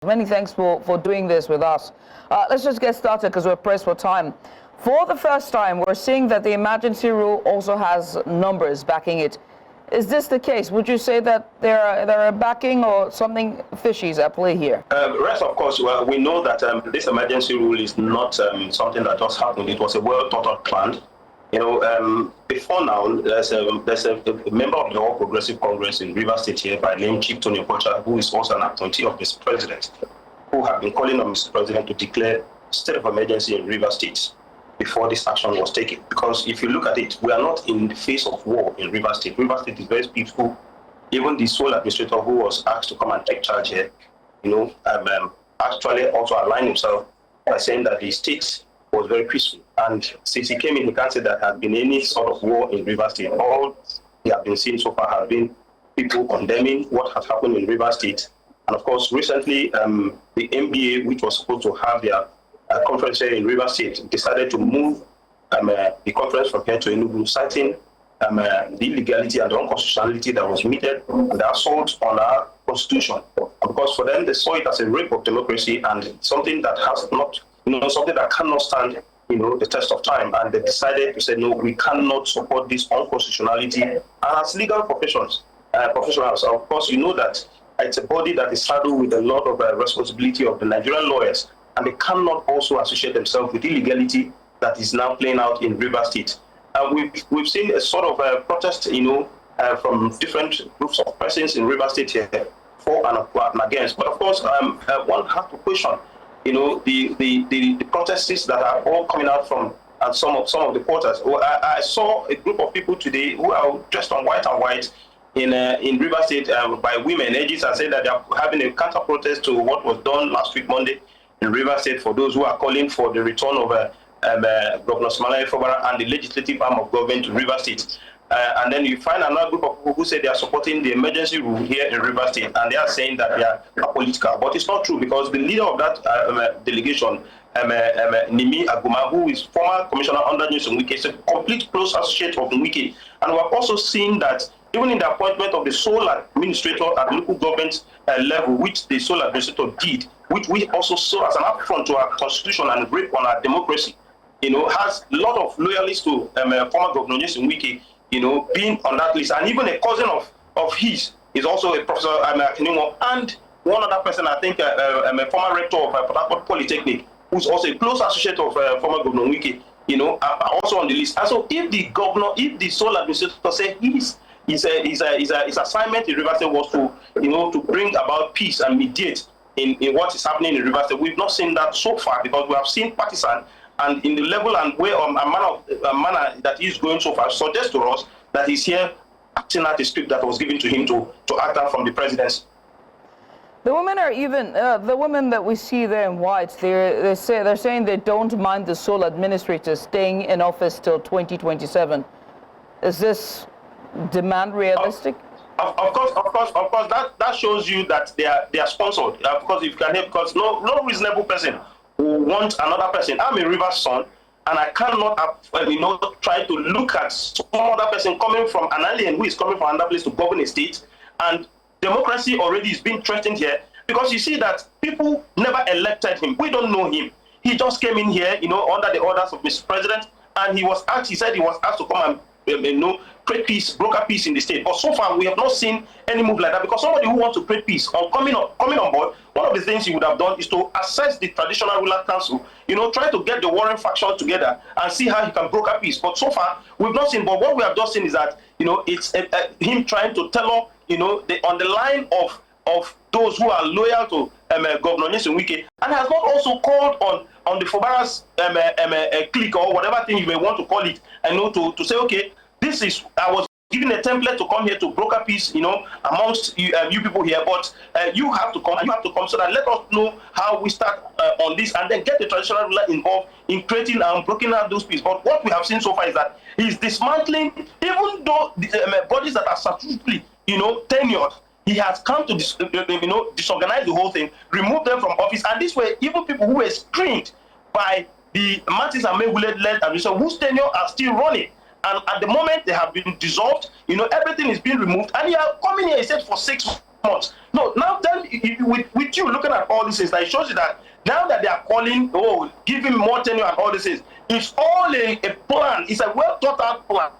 Many thanks for doing this with us. Let's just get started because we're pressed for time. For the first time, we're seeing that the emergency rule also has numbers backing it. Is this the case? Would you say that there are backing or something fishy is at play here? Rest, of course, we know that this emergency rule is not something that just happened. It was a well-thought-out plan. Before now, there's a member of the All Progressive Congress in Rivers State here by name Chief Tony Okocha, who is also an appointee of Mr. President, who have been calling on Mr. President to declare state of emergency in Rivers State before this action was taken. Because if you look at it, we are not in the face of war in Rivers State. Rivers State is very peaceful. Even the sole administrator who was asked to come and take charge here, actually also aligned himself by saying that the state was very peaceful. And since he came in, he can't say that there has been any sort of war in Rivers State. All we have been seeing so far have been people condemning what has happened in Rivers State. And of course, recently, the NBA, which was supposed to have their conference here in Rivers State, decided to move the conference from here to Enugu, citing the illegality and the unconstitutionality that was committed, and the assault on our constitution. Because for them, they saw it as a rape of democracy and something that has not, something that cannot stand, the test of time. And they decided to say, no, we cannot support this unconstitutionality. And as legal professionals, of course, you know that it's a body that is saddled with a lot of responsibility of the Nigerian lawyers, and they cannot also associate themselves with illegality that is now playing out in Rivers State. We've seen a sort of protest, from different groups of persons in Rivers State here, for and against. But of course, one has to question, the protests that are all coming out from some of the porters. I saw a group of people today who are dressed on white and white in Rivers State by women. Ages are saying that they are having a counter protest to what was done last week Monday in Rivers State for those who are calling for the return of Governor Siminalayi Fubara and the legislative arm of government to Rivers State. And then you find another group of people who say they are supporting the emergency rule here in Rivers State, and they are saying that they are apolitical. But it's not true, because the leader of that delegation, Nimi Aguma, who is former commissioner under Nyesom Wike, is a complete close associate of Wike. And we have also seen that even in the appointment of the sole administrator at local government level, which the sole administrator did, which we also saw as an affront to our constitution and rape on our democracy, has a lot of loyalists to former Governor Nyesom Wike, being on that list. And even a cousin of his is also a professor, and one other person, I think, a former rector of Port Harcourt Polytechnic, who's also a close associate of former Governor Wike, are also on the list. And so if the sole administrator say his assignment in Rivers State was to bring about peace and mediate in what is happening in Rivers State, we've not seen that so far, because we have seen partisan, and in the level and way or manner that he's going so far suggests to us that he's here acting out the script that was given to him to act out from the presidency. The women are even the women that we see there in white. They're saying they don't mind the sole administrator staying in office till 2027. Is this demand realistic? Of course, that shows you that they are sponsored. Because if you can help, because no reasonable person who wants another person. I'm a Rivers son, and I cannot, try to look at some other person coming from an alien who is coming from another place to govern a state, and democracy already is being threatened here, because you see that people never elected him. We don't know him. He just came in here, under the orders of Mr. President, and he said he was asked to come and create peace, broker peace in the state. But so far, we have not seen any move like that, because somebody who wants to create peace or coming on board, one of the things he would have done is to assess the traditional ruler council, try to get the warring faction together and see how he can broker peace. But so far, we've not seen. But what we have just seen is that, it's him trying to tell us, on the line of those who are loyal to Governor Nyesom Wike, and has not also called on the Fubara's clique or whatever thing you may want to call it, and to say, okay, I was given a template to come here to broker peace, amongst you people here, but you have to come, so that let us know how we start on this, and then get the traditional ruler involved in creating and breaking out those peace. But what we have seen so far is that he's dismantling, even though the bodies that are statutorily, tenured, he has come to disorganize the whole thing, remove them from office, and this way, even people who were screened by the Martins and Megule-led administration, whose tenure are still running. And at the moment they have been dissolved, everything is being removed, and you are coming here, he said, for 6 months. No, now then, with you looking at all these things, that it shows you that now that they are calling, oh, give him more tenure and all these things, it's all a plan. It's a well thought out plan,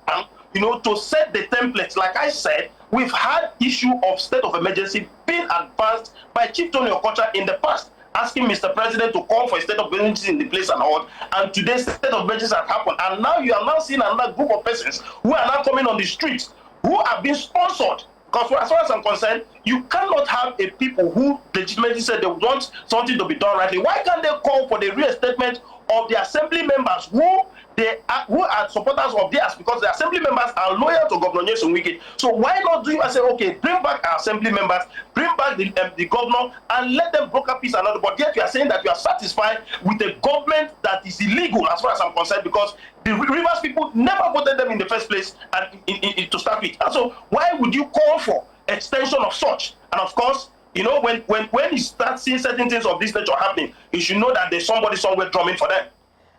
you know, to set the templates. Like I said, we've had issue of state of emergency being advanced by Chief Tony Okocha in the past, asking Mr. President to call for a state of emergency in the place and all. And today's state of emergency has happened. And now you are now seeing another group of persons who are now coming on the streets, who are being sponsored. Because as far as I'm concerned, you cannot have a people who legitimately said they want something to be done rightly. Why can't they call for the reinstatement of the assembly members who are supporters of theirs, because the assembly members are loyal to Governor Seriake? So why not do you and say, okay, bring back our assembly members, bring back the governor, and let them broker peace and other. But yet you are saying that you are satisfied with a government that is illegal as far as I'm concerned, because the Rivers people never voted them in the first place and to start with. And so why would you call for extension of such? And of course, you know, when you start seeing certain things of this nature happening, you should know that there's somebody somewhere drumming for them.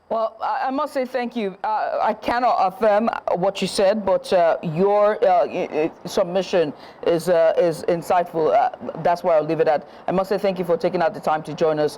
Well, I must say thank you. I cannot affirm what you said, but your submission is insightful. That's where I'll leave it at. I must say thank you for taking out the time to join us.